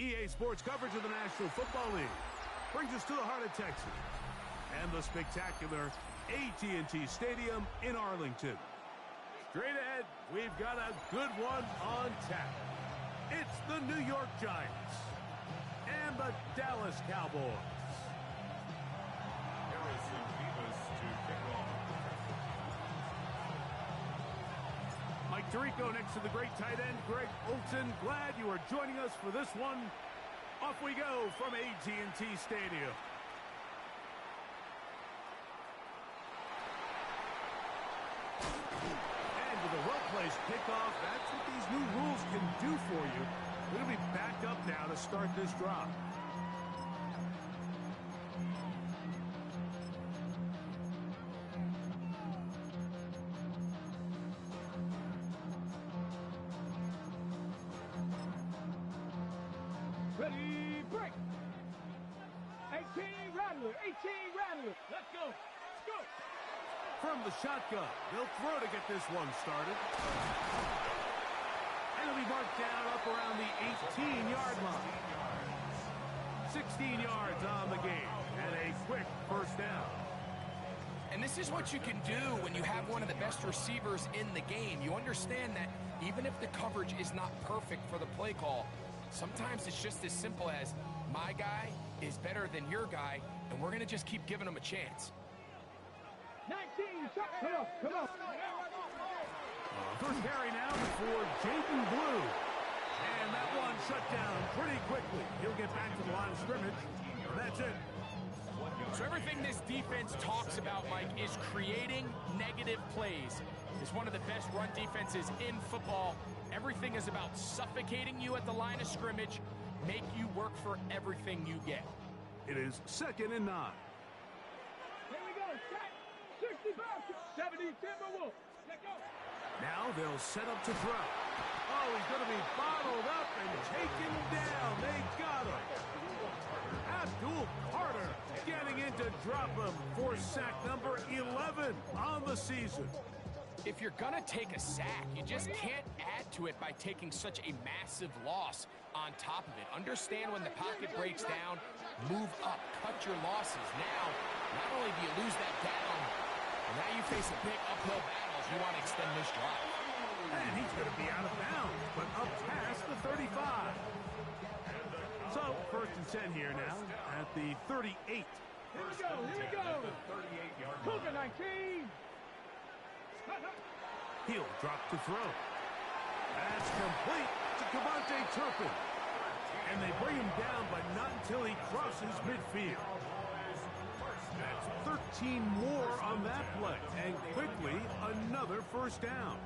EA Sports coverage of the National Football League brings us to the heart of Texas and the spectacular AT&T Stadium in Arlington. Straight ahead, we've got a good one on tap. It's the New York Giants and the Dallas Cowboys. Harrison Beavis to kick off. Mike Tirico next to the great tight end, Greg Olsen. Glad you are joining us for this one. Off we go from AT&T Stadium. And with a well-placed kickoff, that's what these new rules can do for you. We're going to be back up now to start this drive. Ready, break! 18 Rattler, 18 Rattler. Let's go, let's go! From the shotgun, they'll throw to get this one started. And it'll be marked down up around the 18-yard line. 16 yards on the game, and a quick first down. And this is what you can do when you have one of the best receivers in the game. You understand that even if the coverage is not perfect for the play call, sometimes it's just as simple as my guy is better than your guy, and we're going to just keep giving him a chance. 19, come on, come on. First carry now for Jaden Blue. And that one shut down pretty quickly. He'll get back to the line of scrimmage. And that's it. So everything this defense talks about, Mike, is creating negative plays. It's one of the best run defenses in football. Everything is about suffocating you at the line of scrimmage, make you work for everything you get. It is 2nd and 9. Here we go, set, 65, 70, Timberwolves. Let's go. Now they'll set up to throw. Oh, he's going to be bottled up and taken down. They got him. Abdul Carter getting in to drop him for sack number 11 on the season. If you're going to take a sack, you just can't add to it by taking such a massive loss on top of it. Understand when the pocket breaks down, move up, cut your losses. Now, not only do you lose that down, but now you face a big uphill battle if you want to extend this drive. And he's going to be out of bounds, but up past the 35. So, 1st and 10 here now at the 38. Here we go, here we go. 38-yard Cougar line. 19. He'll drop to throw. That's complete to Cavante Turpin. And they bring him down, but not until he crosses midfield. That's 13 more on that play. And quickly, another first down.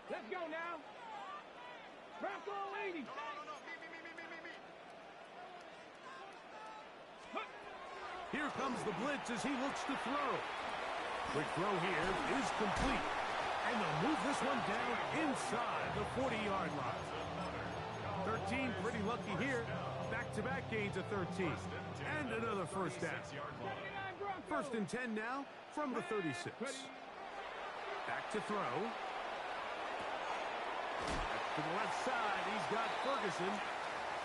Let's go now. Bronco 80. Here comes the blitz as he looks to throw. Quick throw here is complete. And they'll move this one down inside the 40-yard line. 13 pretty lucky here. Back-to-back gains of 13. And another first down. 1st and 10 now from the 36. Back to throw. To the left side, he's got Ferguson.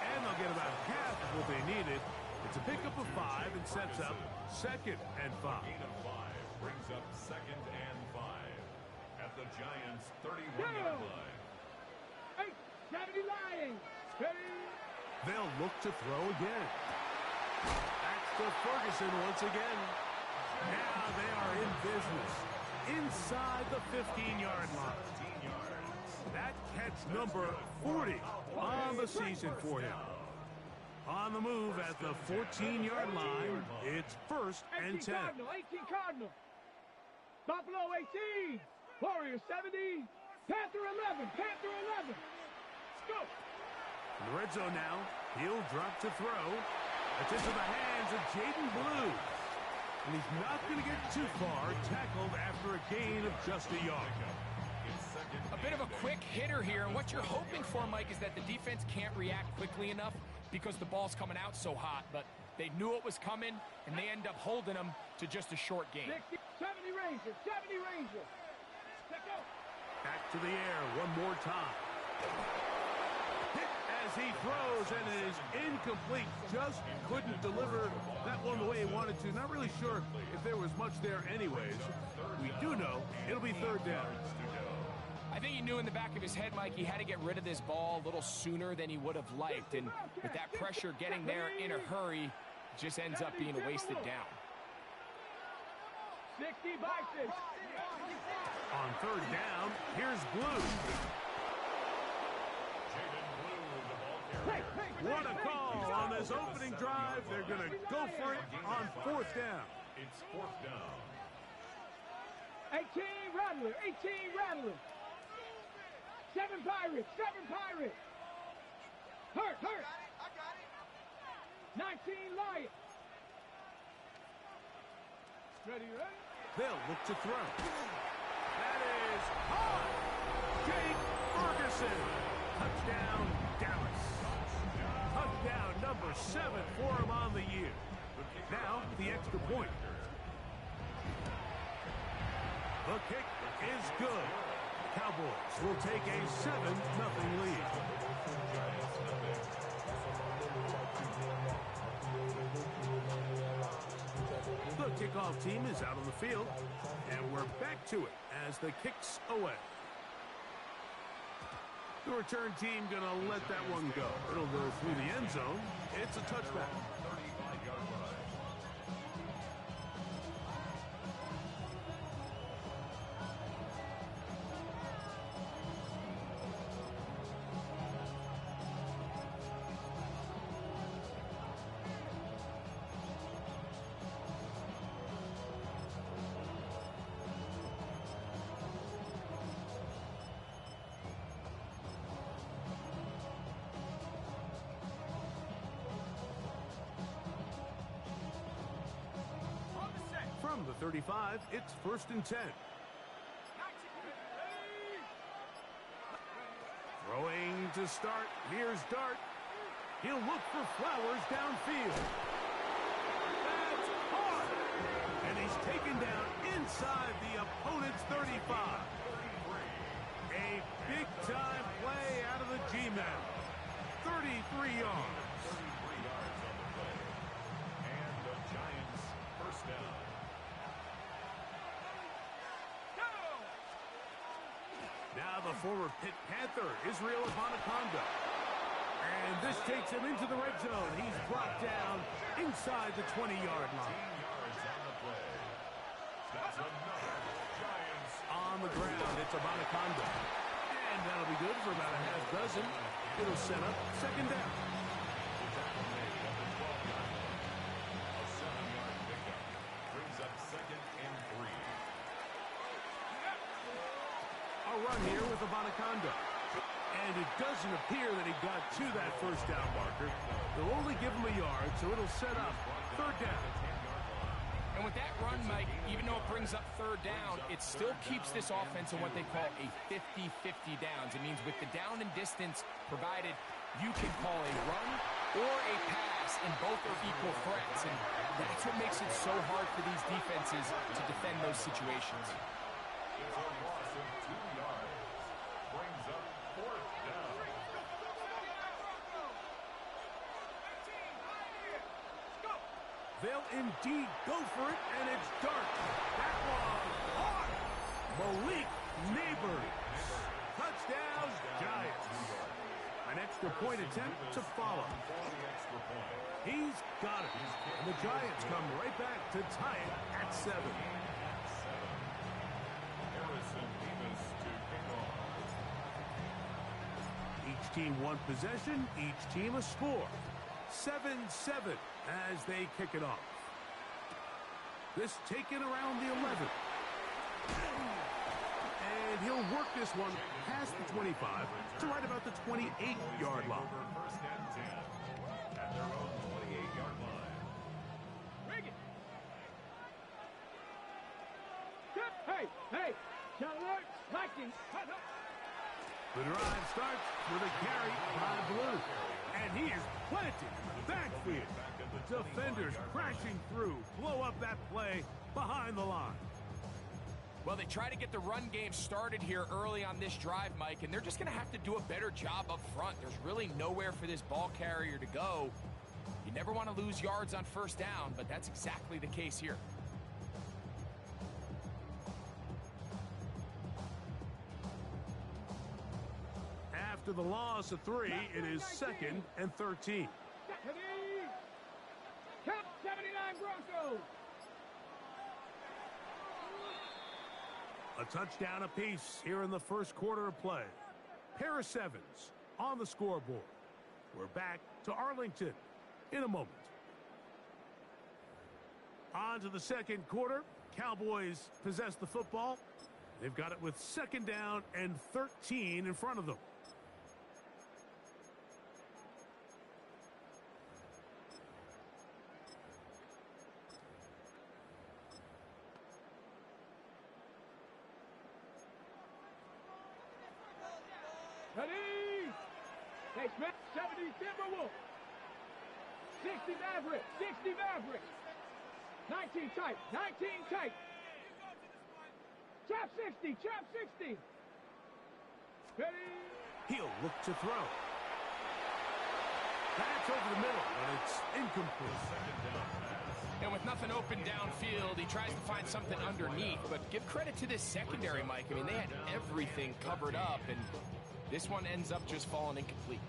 And they'll get about half of what they needed. It's a pickup of 5 and sets up 2nd and 5. Gain of 5 brings up 2nd and 5 at the Giants' 31-yard line. 8, 70 Lions. Steady. They'll look to throw again. That's to Ferguson once again. Now they are in business. Inside the 15-yard line. 15 yards. That catch number 40 on the season for him. On the move at the 14-yard line, it's 1st and 10. Cardinal, 18 Cardinal. Buffalo 18. Warriors 70. Panther 11. Panther 11. Let's go. In the red zone now, he'll drop to throw. It's into the hands of Jaden Blue. And he's not going to get too far, tackled after a gain of just a yard. A bit of a quick hitter here, and what you're hoping for, Mike, is that the defense can't react quickly enough because the ball's coming out so hot, but they knew it was coming, and they end up holding them to just a short game. 60, 70 Rangers, 70 Rangers. Let's go. Back to the air one more time. Hit as he throws, and it is incomplete. Just couldn't deliver that one the way he wanted to. Not really sure if there was much there anyways. We do know it'll be third down. I think he knew in the back of his head, Mike, he had to get rid of this ball a little sooner than he would have liked. And with that pressure getting there in a hurry, it just ends up being a wasted down. 60 Vikings. On third down, here's Blue. What a call on this opening drive. They're going to go for it on fourth down. It's fourth down. 18 Rattler, 18 Rattler. 7 Pirates, 7 Pirates. Hurt. 19 Lions. Ready? They'll look to throw. That is hard. Jake Ferguson. Touchdown, Dallas. Touchdown number 7 for him on the year. Now, the extra point. The kick is good. Cowboys will take a 7-0 lead. The kickoff team is out on the field, and we're back to it as the kick's away. The return team gonna let that one go. It'll go through the end zone. It's a touchback. 35-yard line. From the 35, it's 1st and 10. Throwing to start. Here's Dart. He'll look for Flowers downfield. That's hard. And he's taken down inside the opponent's 35. A big-time play out of the G-Men. 33 yards. 33 yards on the play. And the Giants first down. Now the former Pitt Panther, Israel Abonaconda. And this takes him into the red zone. He's brought down inside the 20-yard line. 10 yards on the play. That's another Giants. On the ground, it's Abonaconda. And that'll be good for about a half dozen. It'll set up second down. The tackle made at the 12-yard line. A 7-yard pickup brings up second and 3. A run here with Abonaconda. And it doesn't appear that he got to that first down marker. They'll only give him a yard, so it'll set up third down. And with that run, Mike, even though it brings up third down, it still keeps this offense in what they call a 50-50 downs. It means with the down and distance provided, you can call a run or a pass, and both are equal threats. And that's what makes it so hard for these defenses to defend those situations. It's a loss of 2 yards. Brings up fourth down. Go. They'll indeed go for it, and it's Dart. That one hard. Malik Neighbors. Touchdown, Giants. An extra point attempt to follow. For the extra point. He's got it. And the Giants come right back to tie it at 7. Harrison Davis to kick off. Each team one possession, each team a score. 7-7 as they kick it off. This taken around the 11. And he'll work this one past the 25 to right about the 28-yard line. First and 10 at their own 28-yard line. Bring it. Hey. Keller, Vikings. The drive starts with a carry by Blue. And he is planted in the backfield. Defenders crashing through, blow up that play behind the line. Well, they try to get the run game started here early on this drive, Mike, and they're just going to have to do a better job up front. There's really nowhere for this ball carrier to go. You never want to lose yards on first down, but that's exactly the case here. After the loss of 3, it is 2nd and 13. Count 79 Broncos. A touchdown apiece here in the first quarter of play. Pair of 7s on the scoreboard. We're back to Arlington in a moment. On to the second quarter. Cowboys possess the football. They've got it with 2nd down and 13 in front of them. Ready? Hey, Smith, 70 Timberwolves. 60 Mavericks, 60 Mavericks. 19 tight, 19 tight. Trap 60, trap 60. Ready? He'll look to throw. That's over the middle, but it's incomplete. And with nothing open downfield, he tries to find something underneath. But give credit to this secondary, Mike. I mean, they had everything covered up, and this one ends up just falling incomplete.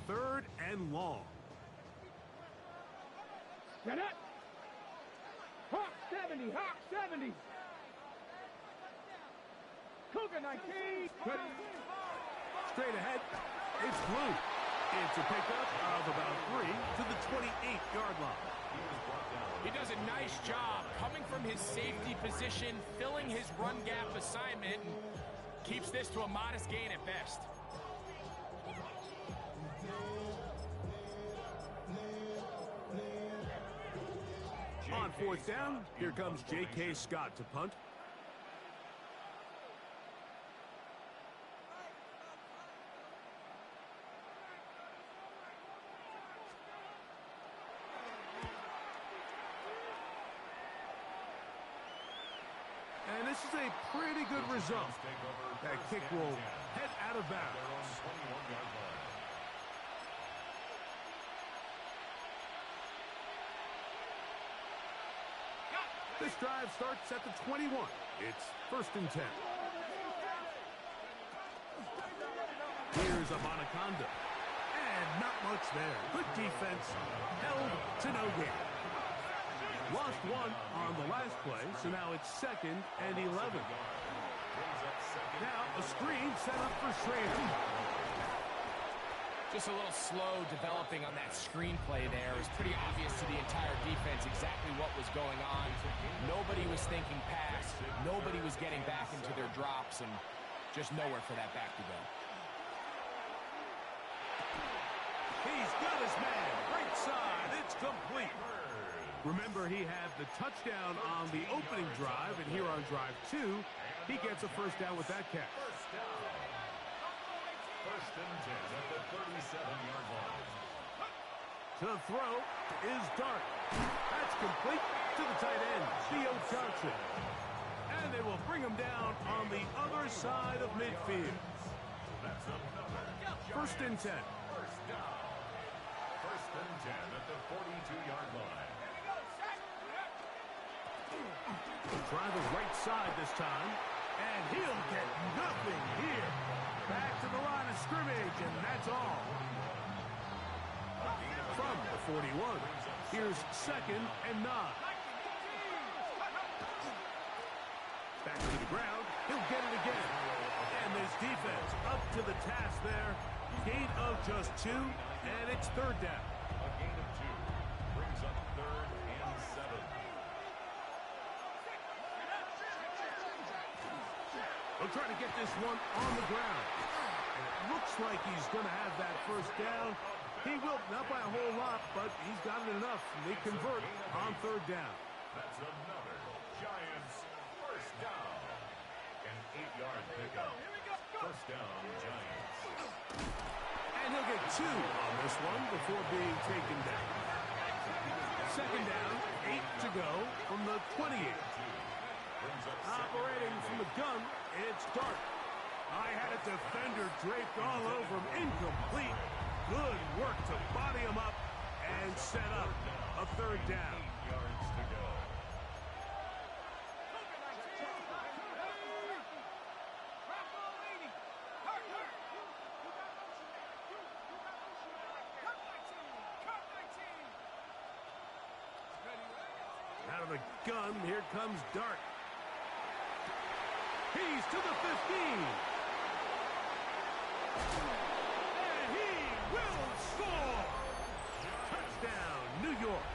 Third and long. Get it. Hawk 70, Hawk 70. Cougar 19. Ready? Straight ahead, it's Blue. It's a pickup of about 3 to the 28-yard line. He does a nice job coming from his safety position, filling his run gap assignment, and keeps this to a modest gain at best. On 4th down, here comes J.K. Scott to punt. And this is a pretty good result. That kick will head out of bounds. This drive starts at the 21. It's 1st and 10. Here's Abanaconda. And not much there. Good defense. Held to no gain. Lost 1 on the last play, so now it's 2nd and 11. Now a screen set up for Schrader. Just a little slow developing on that screenplay there. It was pretty obvious to the entire defense exactly what was going on. Nobody was thinking pass. Nobody was getting back into their drops, and just nowhere for that back to go. He's got his man. Right side. It's complete. Remember, he had the touchdown on the opening drive, and here on drive 2, he gets a 1st down with that catch. 1st and 10 at the 37-yard line. To throw is Dart. That's complete to the tight end, Theo Johnson. And they will bring him down on the other side of midfield. 1st and 10. 1st and 10 at the 42-yard line. Try the right side this time, and he'll get nothing here. Back to the line of scrimmage, and that's all. From the 41, here's 2nd and 9. Back to the ground, he'll get it again. And this defense up to the task there. Gain of just 2, and it's 3rd down. A gain of 2 brings up 3rd and 7. They'll try to get this one on the ground. And it looks like he's going to have that first down. He will, not by a whole lot, but he's got it enough. They convert on third down. That's another Giants first down. An 8-yard pickup. First down, Giants. And he'll get 2 on this one before being taken down. Second down, 8 to go from the 28. Operating from the gun, it's Dart. I had a defender draped all over him, incomplete. Good work to body him up and set up a third down. 8 yards to go. Out of the gun, here comes Dart. He's to the 15. And he will score. Touchdown, New York.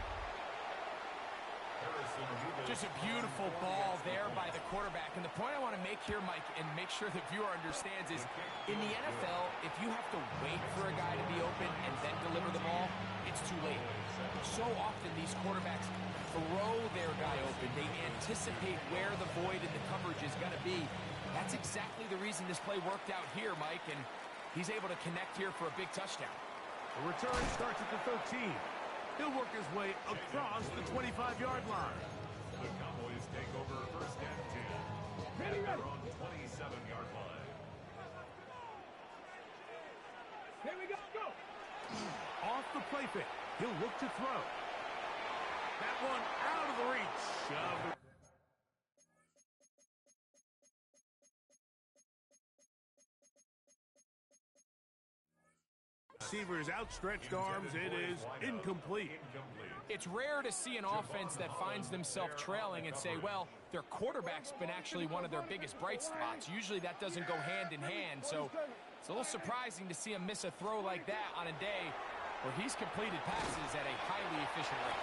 Just a beautiful ball there by the quarterback. And the point I want to make here, Mike, and make sure the viewer understands is, in the NFL, if you have to wait for a guy to be open and then deliver the ball, it's too late. So often these quarterbacks throw their guy open. They anticipate where the void in the coverage is going to be. That's exactly the reason this play worked out here, Mike, and he's able to connect here for a big touchdown. The return starts at the 13. He'll work his way across the 25-yard line. The Cowboys take over first and 10. And they're on the 27-yard line. Here we go. Go. Off the play fake. He'll look to throw. That one out of the reach of the... Receiver's outstretched arms. It is incomplete. It's rare to see an offense that finds themselves trailing and say, well, their quarterback's been actually one of their biggest bright spots. Usually that doesn't go hand in hand, so it's a little surprising to see him miss a throw like that on a day where he's completed passes at a highly efficient rate.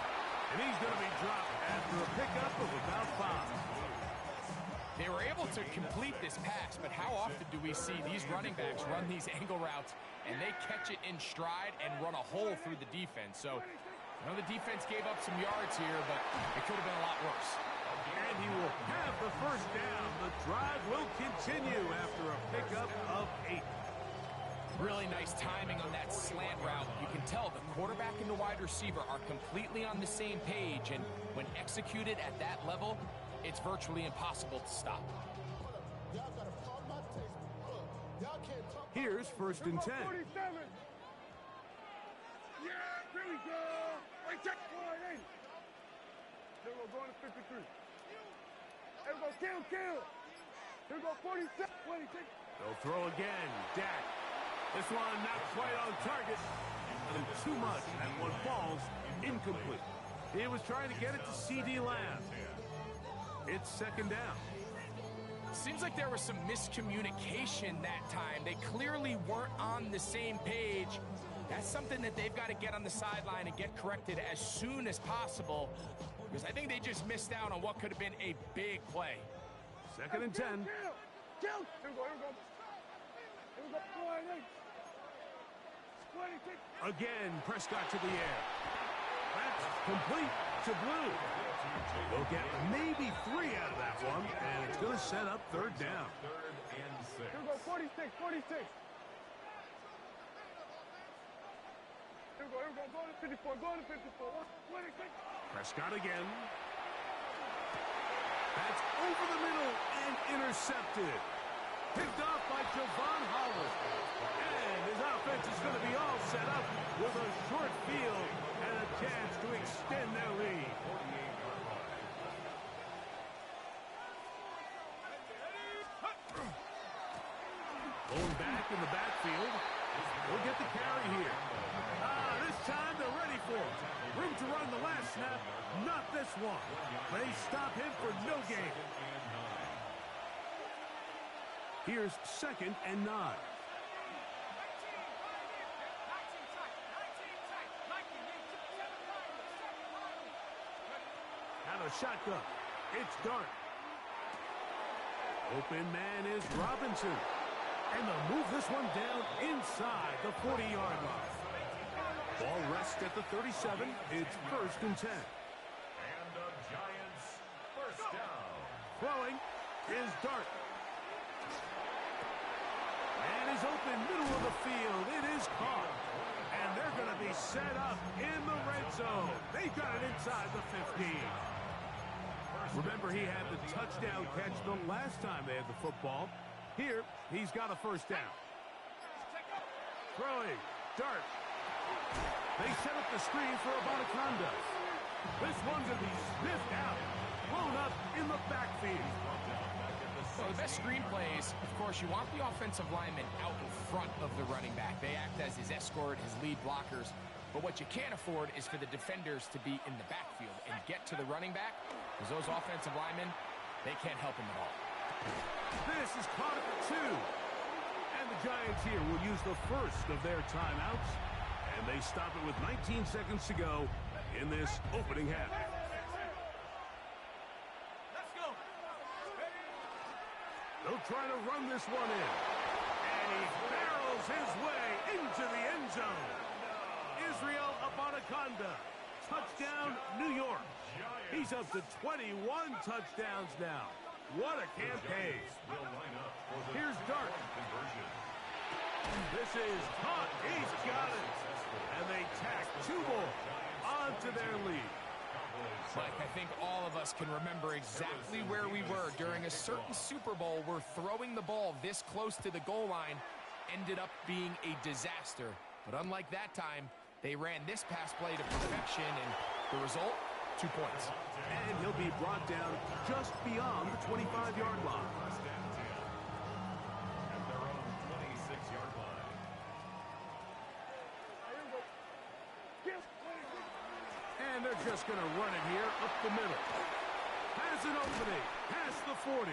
And he's going to be dropped after a pickup of about 5. They were able to complete this pass, but how often do we see these running backs run these angle routes and they catch it in stride and run a hole through the defense? So, I know the defense gave up some yards here, but it could have been a lot worse. And he will have the first down. The drive will continue after a pickup of 8. Really nice timing on that slant route. You can tell the quarterback and the wide receiver are completely on the same page, and when executed at that level, it's virtually impossible to stop. Here's first and 10. 47. Yeah, here we go. Wait, check. 180. Here we go, going to 53. Here we go, kill. Here we go, 47. 26. They'll throw again. Dak. This one not quite on target. And too much. That one falls incomplete. He was trying to get it to C.D. Lamb. It's second down. Seems like there was some miscommunication that time. They clearly weren't on the same page. That's something that they've got to get on the sideline and get corrected as soon as possible, because I think they just missed out on what could have been a big play. Second and 10. Kill. Here we go. Here we go, 48. 26. Again, Prescott to the air. That's complete to Blue. They'll get maybe 3 out of that one, and it's going to set up third down. Third and 6. Here we go, 46. Here we go, going to 54, 26. Prescott again. That's over the middle and intercepted. Picked off by Javon Holland. And his offense is going to be all set up with a short field and a chance to extend their lead. 48-yard line. Going back in the backfield. We'll get the carry here. This time they're ready for it. Room to run the last snap. Not this one. They stop him for no gain. Here's second and 9. Out of shotgun. It's Dart. Open man is Robinson. And they'll move this one down inside the 40-yard line. Ball rests at the 37. It's 1st and 10. And the Giants first down. Throwing is Dart. And is open middle of the field. It is caught. And they're going to be set up in the red zone. They got it inside the 15. Remember, he had the touchdown catch the last time they had the football. Here, he's got a first down. Throwing. Dart. They set up the screen for Abanaconda. This one's going to be sniffed out. Blown up in the backfield. Well, the best screen plays, of course, you want the offensive lineman out in front of the running back. They act as his escort, his lead blockers. But what you can't afford is for the defenders to be in the backfield and get to the running back, because those offensive linemen, they can't help him at all. This is caught at the 2. And the Giants here will use the first of their timeouts. And they stop it with 19 seconds to go in this opening half. They'll try to run this one in. And he barrels his way into the end zone. Israel Abanaconda. Touchdown, New York. He's up to 21 touchdowns now. What a campaign. Here's Dart. This is caught. He's got it. And they tack 2 more onto their lead. Mike, I think all of us can remember exactly where we were during a certain Super Bowl where throwing the ball this close to the goal line ended up being a disaster. But unlike that time, they ran this pass play to perfection, and the result, 2 points. And he'll be brought down just beyond the 25-yard line. At their own 26-yard line. And they're just going to run it here up the middle. Has an opening. Past the 40.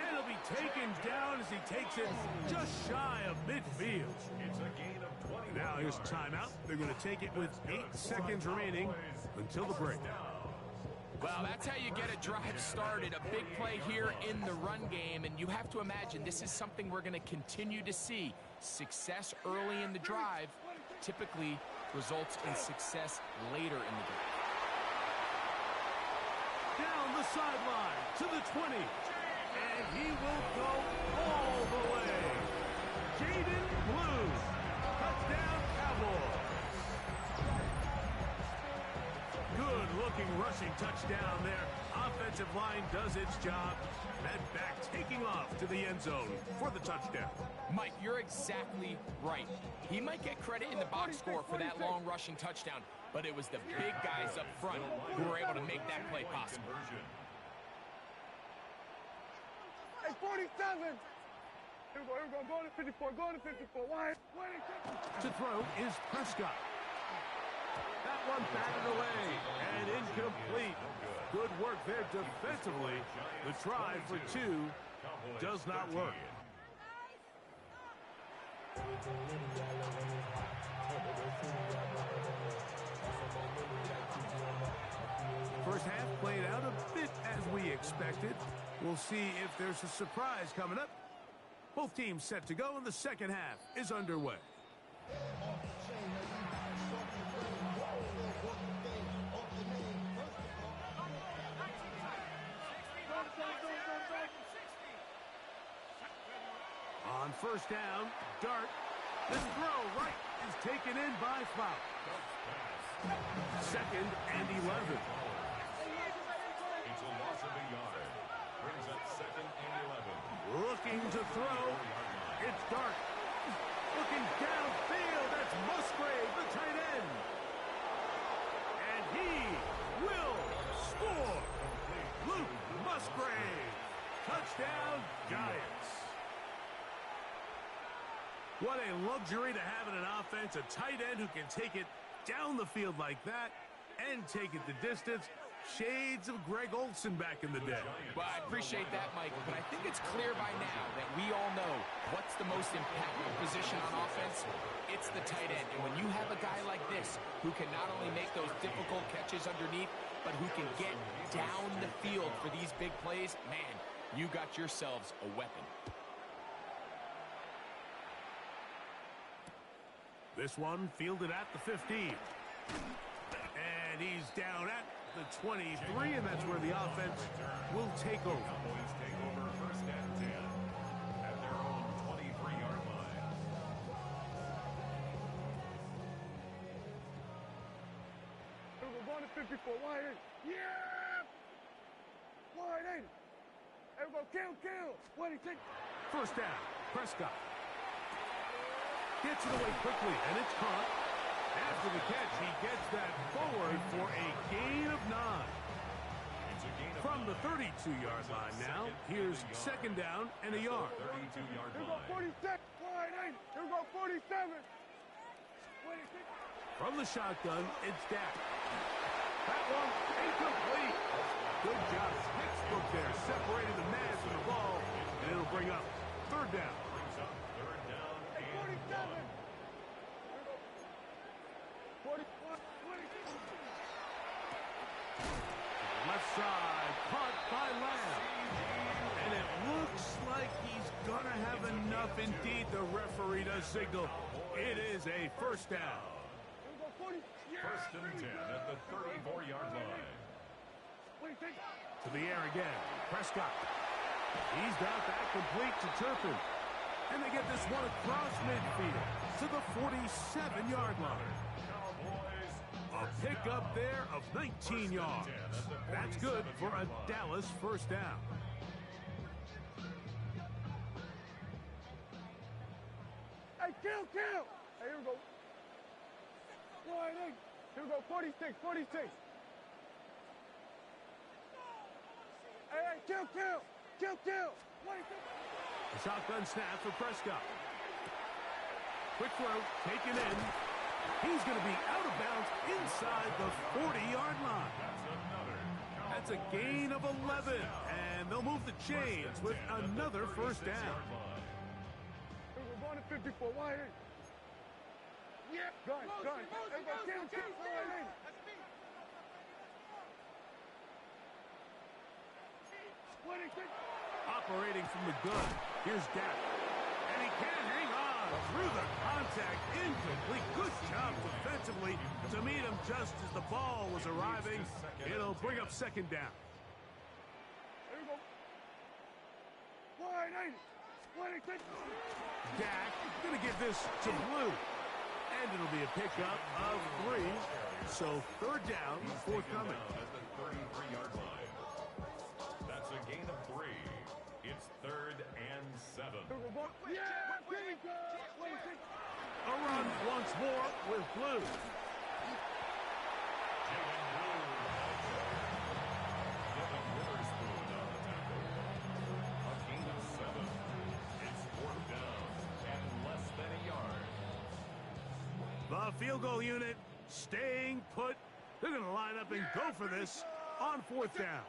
And he'll be taken down as he takes it just shy of midfield. It's a gain of 20. Now here's timeout. They're going to take it with 8 seconds remaining until the break. Well, that's how you get a drive started. A big play here in the run game, and you have to imagine this is something we're going to continue to see. Success early in the drive typically results in success later in the game. Down the sideline to the 20. And he will go all the way. Jaden Blue. Touchdown, Cowboys. Good-looking rushing touchdown there. Offensive line does its job. That back taking off to the end zone for the touchdown. Mike, you're exactly right. He might get credit in the box score for that long rushing touchdown, but it was the big guys up front who were able to make that play possible. Hey, 47! Here we go, go to 54, go to 54. Why? To throw is Prescott. That one batted away and incomplete. Good work there defensively. The try for 2 does not work. First half played out a bit as we expected. We'll see if there's a surprise coming up. Both teams set to go, and the second half is underway. On first down, Dart. This throw right is taken in by Flout. Second and 11. It's a loss of a yard. Brings up second and 11. Looking to throw. It's Dart. Looking downfield. That's Musgrave, the tight end. And he will score. Luke Musgrave. Touchdown, Giants. What a luxury to have in an offense, a tight end who can take it down the field like that and take it the distance. Shades of Greg Olsen back in the day. Well, I appreciate that, Mike, but I think it's clear by now that we all know what's the most impactful position on offense. It's the tight end. And when you have a guy like this who can not only make those difficult catches underneath, but who can get down the field for these big plays, man, you got yourselves a weapon. This one fielded at the 15. And he's down at the 23, and that's where the offense will take over. Cowboys take over first and 10 at their own 23-yard line. We're going to 54. Wide in. Yeah! Wide in. Everybody kill. What do you think? First down, Prescott. Gets it away quickly, and it's caught. After the catch, he gets that forward for a gain of 9. It's a gain of From the 32-yard line now, here's second down and a yard. 32-yard Here we go line. 46. Wide in. Here we go 47. What do you think? From the shotgun, it's Dak. That one incomplete. Good job. Textbook there, separating the man from the ball, and it'll bring up third down. Brings up third down Hey, and 47. 1. Here we go. 41. 26. Left side, caught by Lamb. And it looks like he's going to have enough. Indeed, the referee does signal. It is a first down. Here we go 40. Yeah! First and 10 at the 34-yard line. What do you think? To the air again, Prescott. He's got that complete to Turpin. And they get this one across midfield to the 47-yard line. Cowboys A pickup there of 19 yards. That's good for a Dallas first down. Hey, kill. Hey, here we go. Wide in. Here we go 46. Hey, kill. What do you think? A shotgun snap for Prescott. Quick throw, taken in. He's going to be out of bounds inside the 40-yard line. That's a gain of 11, and they'll move the chains with another first down. We're going to 54. Wide in. Yeah. Gun. Everybody kill. Wide in. What do you think? Operating from the gun, here's Dak. And he can't hang on through the contact. Incomplete. Good job defensively to meet him just as the ball was arriving. It'll bring up second down. Here we go. Wide in. What do you think? Dak going to give this to Blue. And it'll be a pickup of 3. So third down, forthcoming. At the 33-yard line. That's a gain of 3. It's third and 7. Here we go. Yeah. Here we go. What do you think? A run once more with Blue. Devin Witherspoon on the tackle. A gain of 7. It's fourth down and less than a yard. The field goal unit staying put. They're going to line up and go for this on fourth down.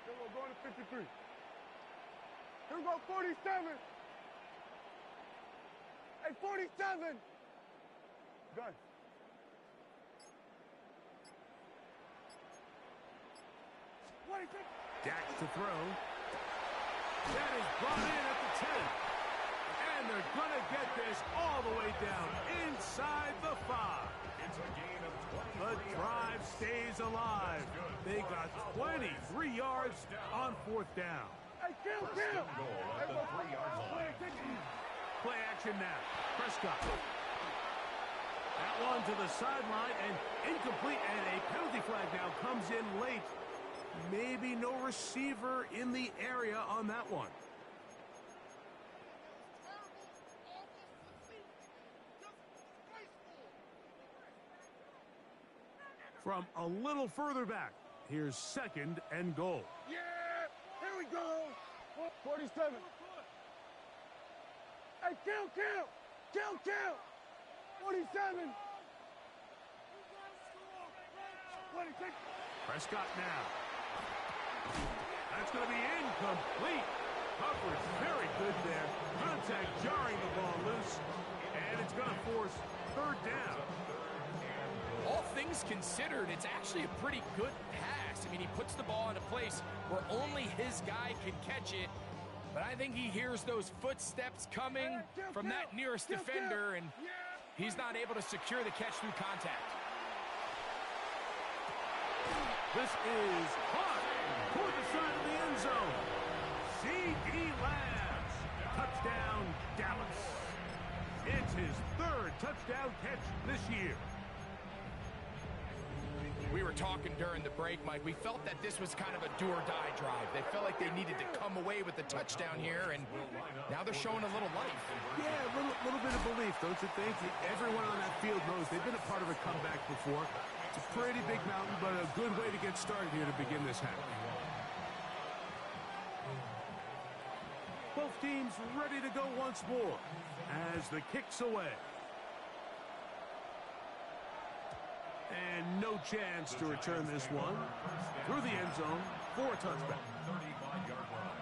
Here we go. Going to 53. Here we go 47. Hey, 47. Gun. What do you think? Dak to throw. That is brought in at the 10. And they're going to get this all the way down inside the 5. It's a gain of 23 The drive yards. stays alive. They got 23 yards on fourth down. Hey, kill. Goal at the 3-yard What do line. you think? Play action now. Prescott. That one to the sideline and incomplete, and a penalty flag now comes in late. Maybe no receiver in the area on that one. From a little further back, here's second and goal. Yeah. Here we go. 47. Hey, kill. 47. What do you think? Prescott now. That's going to be incomplete. Coverage very good there. Contact jarring the ball loose. And it's going to force third down. All things considered, it's actually a pretty good pass. I mean, he puts the ball in a place where only his guy can catch it. But I think he hears those footsteps coming from that nearest defender, and He's not able to secure the catch through contact. This is caught toward the side of the end zone. C.D. Lambs. Touchdown, Dallas. It's his third touchdown catch this year. We were talking during the break, Mike. We felt that this was kind of a do-or-die drive. They felt like they needed to come away with the touchdown here, and now they're showing a little life. Yeah, a little bit of belief, don't you think? Everyone on that field knows they've been a part of a comeback before. It's a pretty big mountain, but a good way to get started here to begin this half. Both teams ready to go once more as the kick's away. And no chance to return this one through the end zone for a touchback. 35-yard line.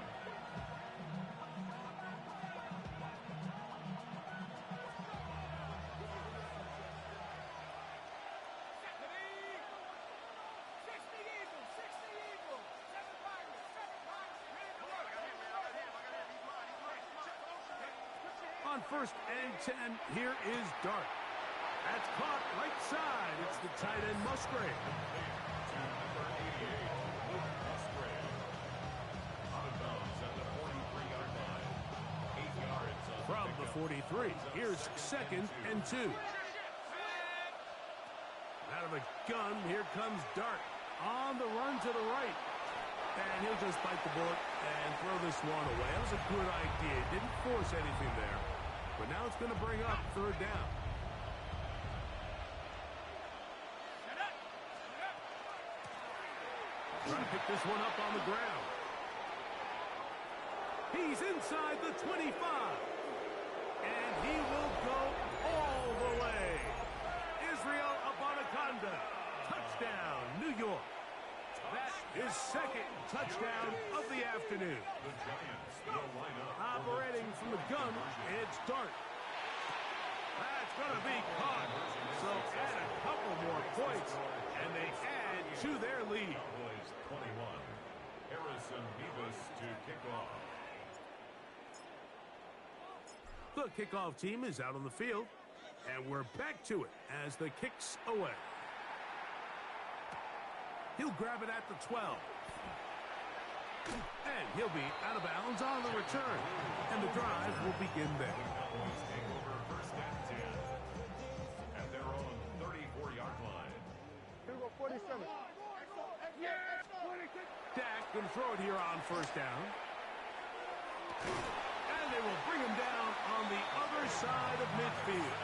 On 1st and 10, here is Dart. That's caught right side. It's the tight end Musgrave. Number 88, Luke Musgrave. Out of bounds at the 43-yard line. 8 yards on From the 43, here's 2nd and 2. Out of the gun, here comes Dart. On the run to the right. And he'll just bite the bullet and throw this one away. That was a good idea. Didn't force anything there. But now it's going to bring up 3rd down. Trying to pick this one up on the ground. He's inside the 25. And he will go all the way. Israel Abanikanda. Touchdown, New York. That is 2nd touchdown of the afternoon. The Giants will line up. Operating from the gun, it's Dart. That's going to be caught. So add a couple more points, and they add to their lead. Cowboys 21. Harrison Beavis to kick off. The kickoff team is out on the field, and we're back to it as the kick's away. He'll grab it at the 12. And he'll be out of bounds on the return. And the drive will begin there. Cowboys take over 1st and 10. At their own 34-yard line. Here we go, 47. Yeah! 26. Dak going to throw it here on 1st down. And they will bring him down on the other side of midfield.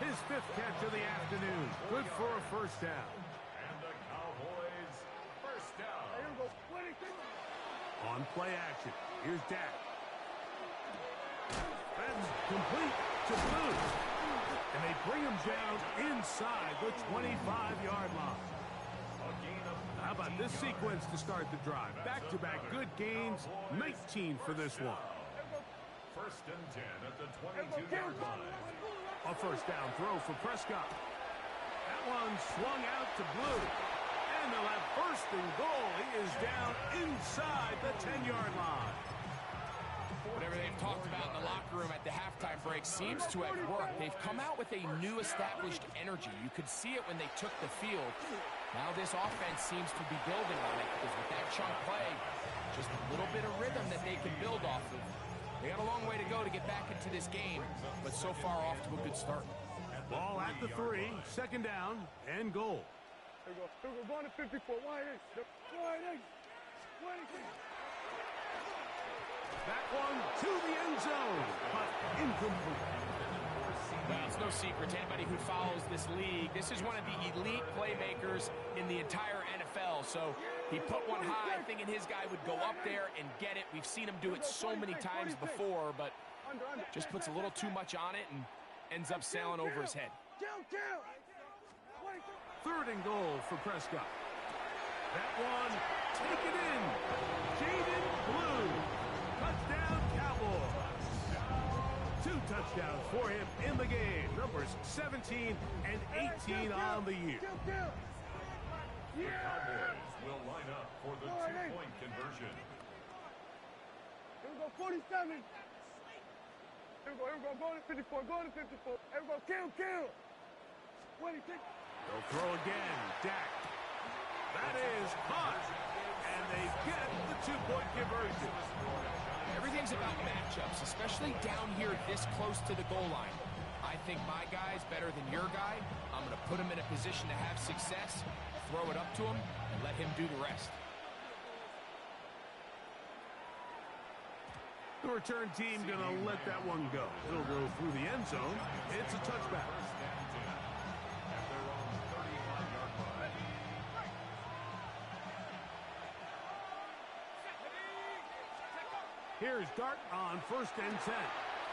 His 5th catch of the afternoon. Good for a 1st down. And the Cowboys 1st down. Here we go, 26. On play action, here's Dak. That's complete to Blue. And they bring him down inside the 25-yard line. A gain of How about this sequence to start the drive? Back-to-back good gains, 19 for this one. 1st and 10 at the 22-yard line. A 1st down throw for Prescott. That one swung out to Blue. And they'll have 1st and goal. He is down inside the 10-yard line. Whatever they've talked about in the locker room at the halftime break seems to have worked. They've come out with a new established energy. You could see it when they took the field. Now this offense seems to be building on it because with that chunk play, just a little bit of rhythm that they can build off of. They got a long way to go to get back into this game, but so far off to a good start. Ball at the 3, 2nd down, and goal. Here we go. Here we go. Going to 54. Wide eight. Wide eight. 26. That one to the end zone, but incomplete. Well, it's no secret to anybody who follows this league. This is one of the elite playmakers in the entire NFL. So he put one high, thinking his guy would go up there and get it. We've seen him do it so many times before, but just puts a little too much on it and ends up sailing over his head. Kill. 3rd and goal for Prescott. That one, take it in. Jaden Blue. Touchdown, Cowboys. 2 touchdowns for him in the game. Numbers 17 and 18 on the year. The Cowboys will line up for the 2-point conversion. Here we go, 47. Here we go, go to 54, go to 54. Here we go, kill. 20, take. They'll throw again. Dak. That is caught. And they get the two-point conversion. Everything's about matchups, especially down here this close to the goal line. I think my guy's better than your guy. I'm going to put him in a position to have success, throw it up to him, and let him do the rest. The return team going to let that one go. It'll go through the end zone. It's a touchback. Here's Dart on 1st and 10.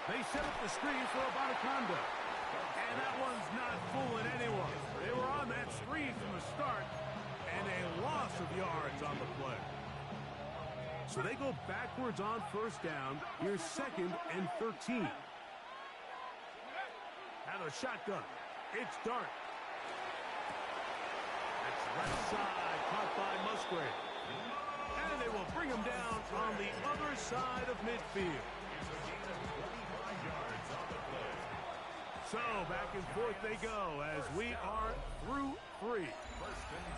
They set up the screen for Abanikanda. And that one's not fooling anyone. They were on that screen from the start, and a loss of yards on the play. So they go backwards on 1st down. Here's 2nd and 13. Out of the shotgun. It's Dart. That's left side, caught by Musgrave. And they will bring him down on the other side of midfield. So back and forth they go as we are through 3.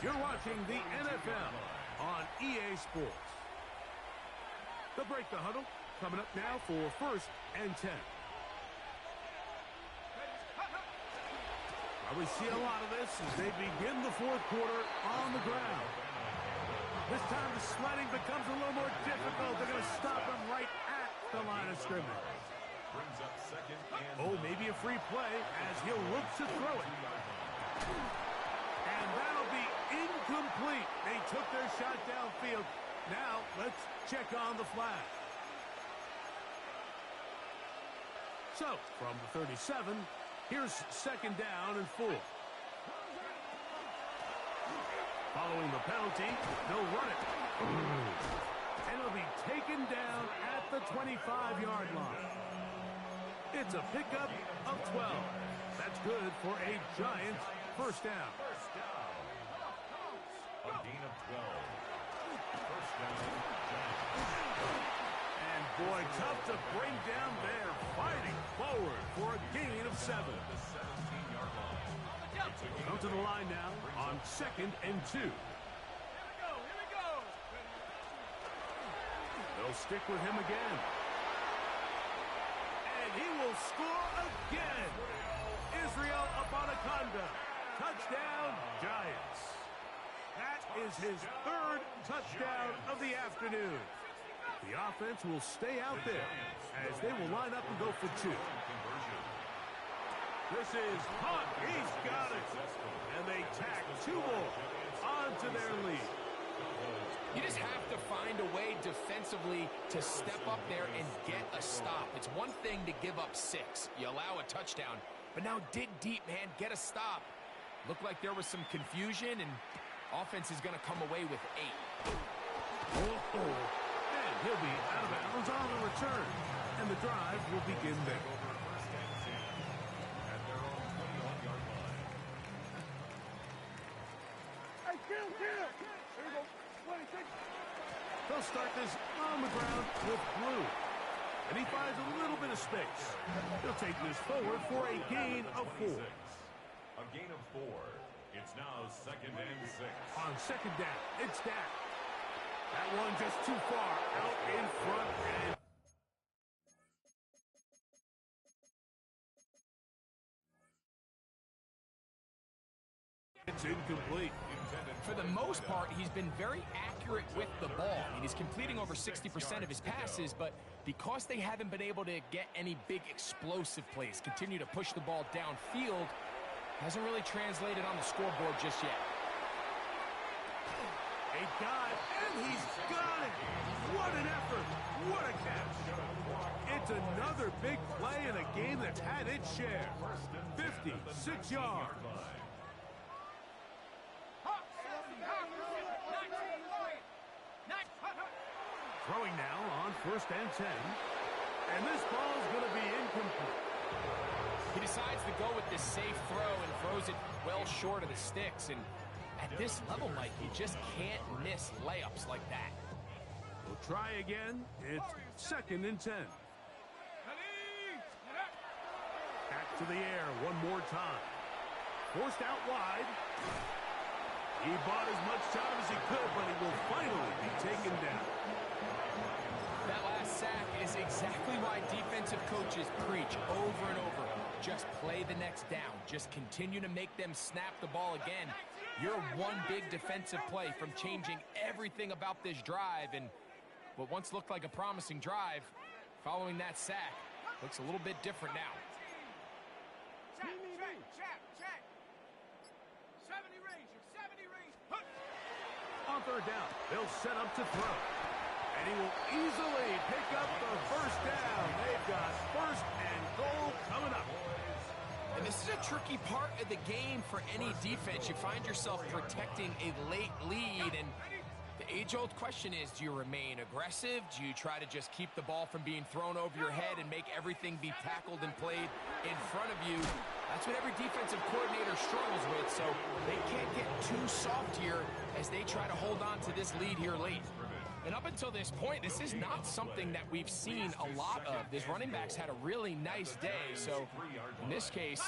You're watching the NFL on EA Sports. They'll break the huddle. Coming up now for 1st and 10. We see a lot of this as they begin the 4th quarter on the ground. This time the sledding becomes a little more difficult. They're going to stop him right at the line of scrimmage. Oh, maybe a free play as he'll look to throw it. And that'll be incomplete. They took their shot downfield. Now let's check on the flag. So from the 37, here's 2nd down and 4. Following the penalty, they'll run it. And it'll be taken down at the 25-yard line. It's a pickup of 12. That's good for a Giants 1st down. A gain of 12. 1st down, And boy, tough to bring down there. Fighting forward for a gain of 7. the 17-yard line. Come to the line now on 2nd and 2. They'll stick with him again. And he will score again. Israel Abanikanda. Touchdown, Giants. That is his 3rd touchdown of the afternoon. The offense will stay out there as they will line up and go for 2. This is Hunt. He's got it. And they tack 2 more onto their lead. You just have to find a way defensively to step up there and get a stop. It's one thing to give up 6. You allow a touchdown. But now dig deep, man. Get a stop. Looked like there was some confusion, and offense is going to come away with 8. Oh, and he'll be out of bounds on the return. And the drive will begin there. Hey, kill. Here we go. 20, take. They'll start this on the ground with Blue. And he finds a little bit of space. He'll take this forward for a gain of 4. A gain of 4. It's now 2nd and 6. On 2nd down, it's Dak. That one just too far out in front. And it's incomplete. For the most part, he's been very accurate with the ball. I mean, he's completing over 60% of his passes, but because they haven't been able to get any big explosive plays, continue to push the ball downfield, hasn't really translated on the scoreboard just yet. A dive, and he's got it. What an effort. What a catch. It's another big play in a game that's had its share. 56 yards. Throwing now on 1st and 10. And this ball is going to be incomplete. He decides to go with this safe throw and throws it well short of the sticks. And at this level, Mike, you just can't miss layups like that. We'll try again. It's 2nd and 10. to the air one more time. Forced out wide. He bought as much time as he could, but he will finally be taken down. That last sack is exactly why defensive coaches preach over and over. Just play the next down. Just continue to make them snap the ball again. You're one big defensive play from changing everything about this drive, and what once looked like a promising drive, following that sack, looks a little bit different now. Check. 70 range. On third down, they'll set up to throw. And he will easily pick up the first down. They've got first and goal coming up. And this is a tricky part of the game for any defense. You find yourself protecting a late lead, and the age-old question is, do you remain aggressive? Do you try to just keep the ball from being thrown over your head and make everything be tackled and played in front of you? That's what every defensive coordinator struggles with, so they can't get too soft here as they try to hold on to this lead here late. And up until this point, this is not something that we've seen a lot of. This running back's had a really nice day, so in this case,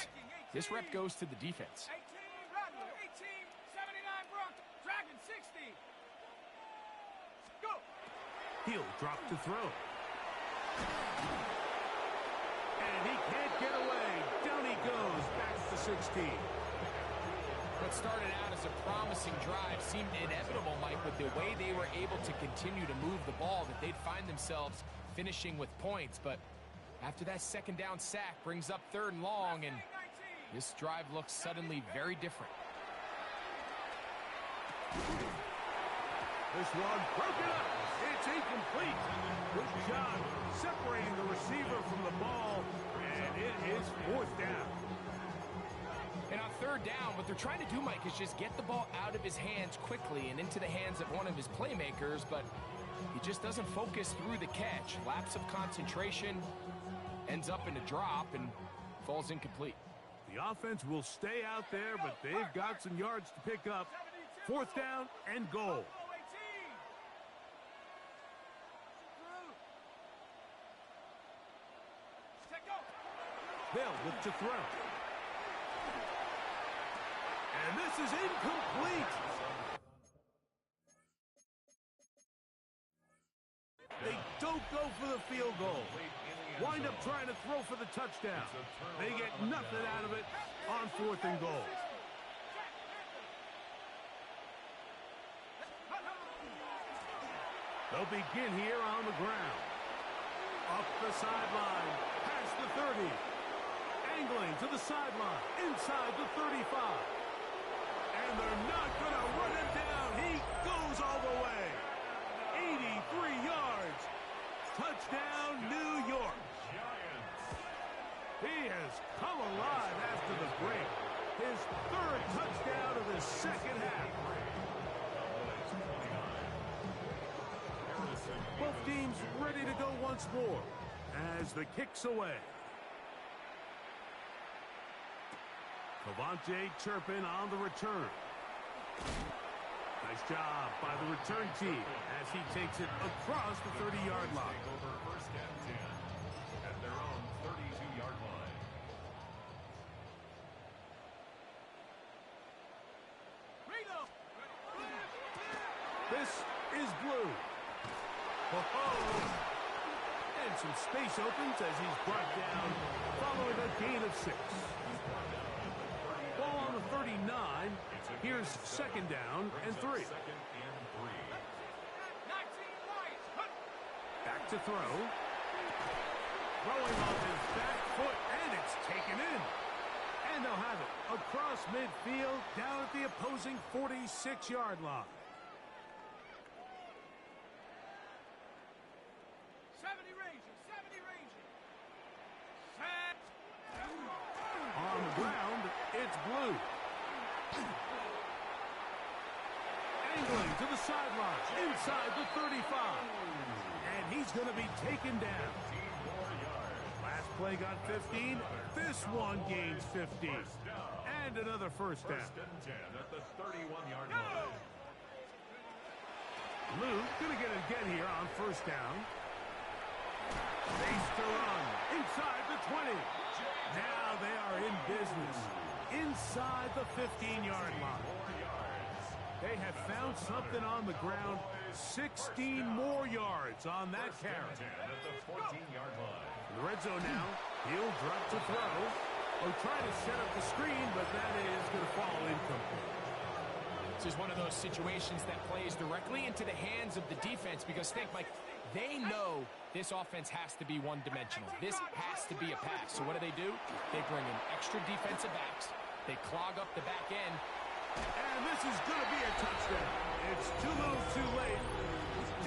this rep goes to the defense. 18, 79 Broncos, Dragon 60. Go. He'll drop to throw. And he can't get away. Down he goes, back to 16. What started out as a promising drive seemed inevitable, Mike, with the way they were able to continue to move the ball, that they'd find themselves finishing with points. But after that second down sack brings up third and long, and this drive looks suddenly very different. This one broken up. It's incomplete. Good job separating the receiver from the ball, and it is fourth down. And on third down, what they're trying to do, Mike, is just get the ball out of his hands quickly and into the hands of one of his playmakers, but he just doesn't focus through the catch. Lapse of concentration, ends up in a drop, and falls incomplete. The offense will stay out there, but they've got some yards to pick up. Fourth down and goal. They'll look to throw. And this is incomplete. They don't go for the field goal. Wind up trying to throw for the touchdown. They get nothing out of it on fourth and goal. They'll begin here on the ground. Up the sideline, past the 30. Angling to the sideline, inside the 35. And they're not going to run him down. He goes all the way. 83 yards. Touchdown, New York. He has come alive after the break. His third touchdown of the second half. Both teams ready to go once more as the kick's away. Cavante Turpin on the return. Nice job by the return team as he takes it across the 30-yard line. Over first and 10 at their own 32-yard line. This is Blue. And some space opens as he's brought down following a gain of 6. Ball on the 39. Here's second down and 3. Back to throw. Throwing off his back foot, and it's taken in. And they'll have it across midfield down at the opposing 46-yard line. 70 Ranger. On the ground, it's Blue. Angling to the sideline, inside the 35. And he's going to be taken down. Last play got 15. This one gains 15. And another first down. First and 10 at the 31-yard line. Blue going to get it again here on first down. Face to run. Inside the 20. Now they are in business. Inside the 15-yard line. They have found something on the ground. 16 more yards on that carry. At the 14-yard line. In the red zone now. He'll drop to throw. Or try to set up the screen, but that is going to fall incomplete. This is one of those situations that plays directly into the hands of the defense because think, Mike, they know this offense has to be one-dimensional. This has to be a pass. So what do? They bring in extra defensive backs. They clog up the back end. And this is going to be a touchdown. It's too little too late.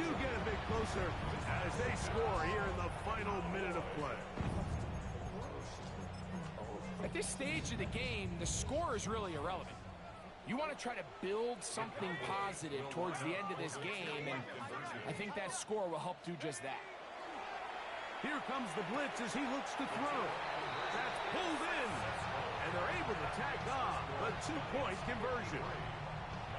Do get a bit closer as they score here in the final minute of play. At this stage of the game, the score is really irrelevant. You want to try to build something positive towards the end of this game, and I think that score will help do just that. Here comes the blitz as he looks to throw. That's pulled in, and they're able to tack on the 2-point conversion.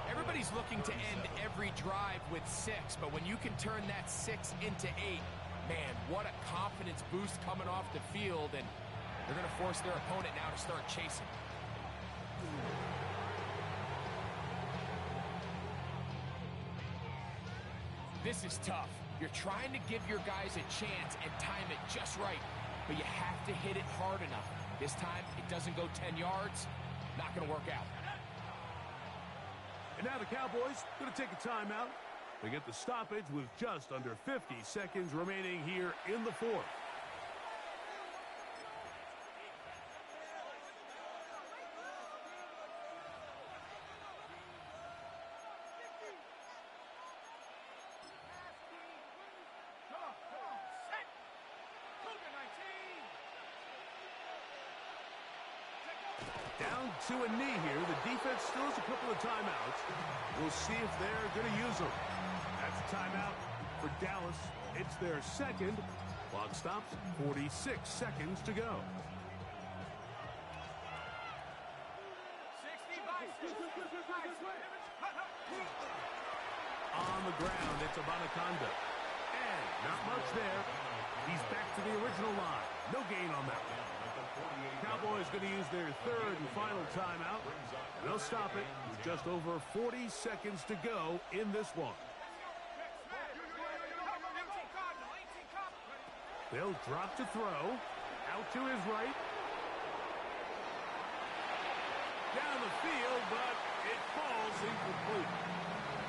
Everybody's looking to end every drive with 6, but when you can turn that 6 into 8, man, what a confidence boost coming off the field, and they're going to force their opponent now to start chasing. This is tough. You're trying to give your guys a chance and time it just right, but you have to hit it hard enough. This time, it doesn't go 10 yards. Not going to work out. And now the Cowboys going to take a timeout. They get the stoppage with just under 50 seconds remaining here in the fourth. Down to a knee here. The defense still has a couple of timeouts. We'll see if they're going to use them. That's a timeout for Dallas. It's their second. Clock stops. 46 seconds to go. On the ground, it's Abanikanda. And not much there. He's back to the original line. No gain on that. Cowboys going to use their third and final timeout. They'll stop it with just over 40 seconds to go in this one. They'll drop to throw. Out to his right. Down the field, but it falls incomplete.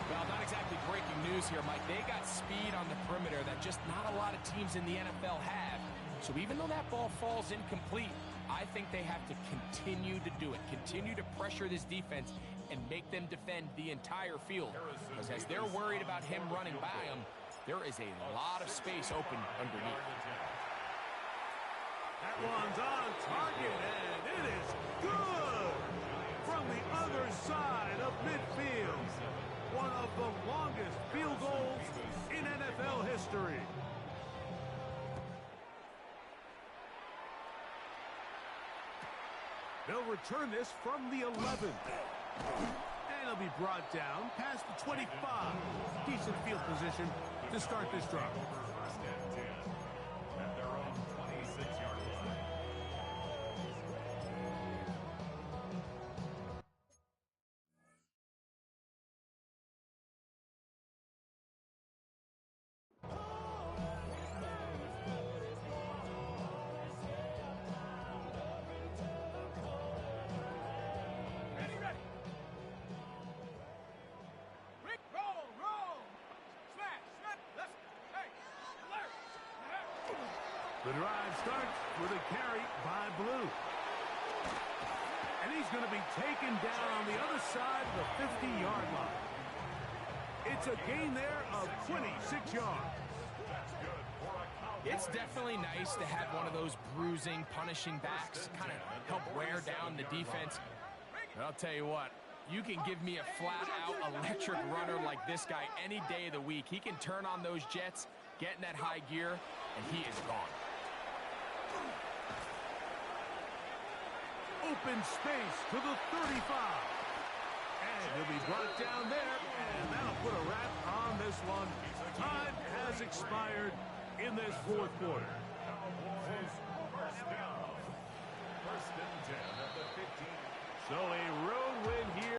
Well, not exactly breaking news here, Mike. They got speed on the perimeter that just not a lot of teams in the NFL have. So even though that ball falls incomplete, I think they have to continue to do it. Continue to pressure this defense and make them defend the entire field. Because as they're worried about him running by them, there is a lot of space open underneath. That one's on target, and it is good from the other side of midfield. One of the longest field goals in NFL history. They'll return this from the 11. And it'll be brought down past the 25. Decent field position to start this drive. First and 10 at their own 26-yard line. The drive starts with a carry by Blue. And he's going to be taken down on the other side of the 50-yard line. It's a gain there of 26 yards. It's definitely nice to have one of those bruising, punishing backs kind of help wear down the defense. But I'll tell you what, you can give me a flat-out electric runner like this guy any day of the week. He can turn on those jets, get in that high gear, and he is gone. Open space to the 35. And he'll be brought down there, and that'll put a wrap on this one. Time has expired. in this fourth quarter. Cowboys, first down. First and 10 at the 15. So a road win here.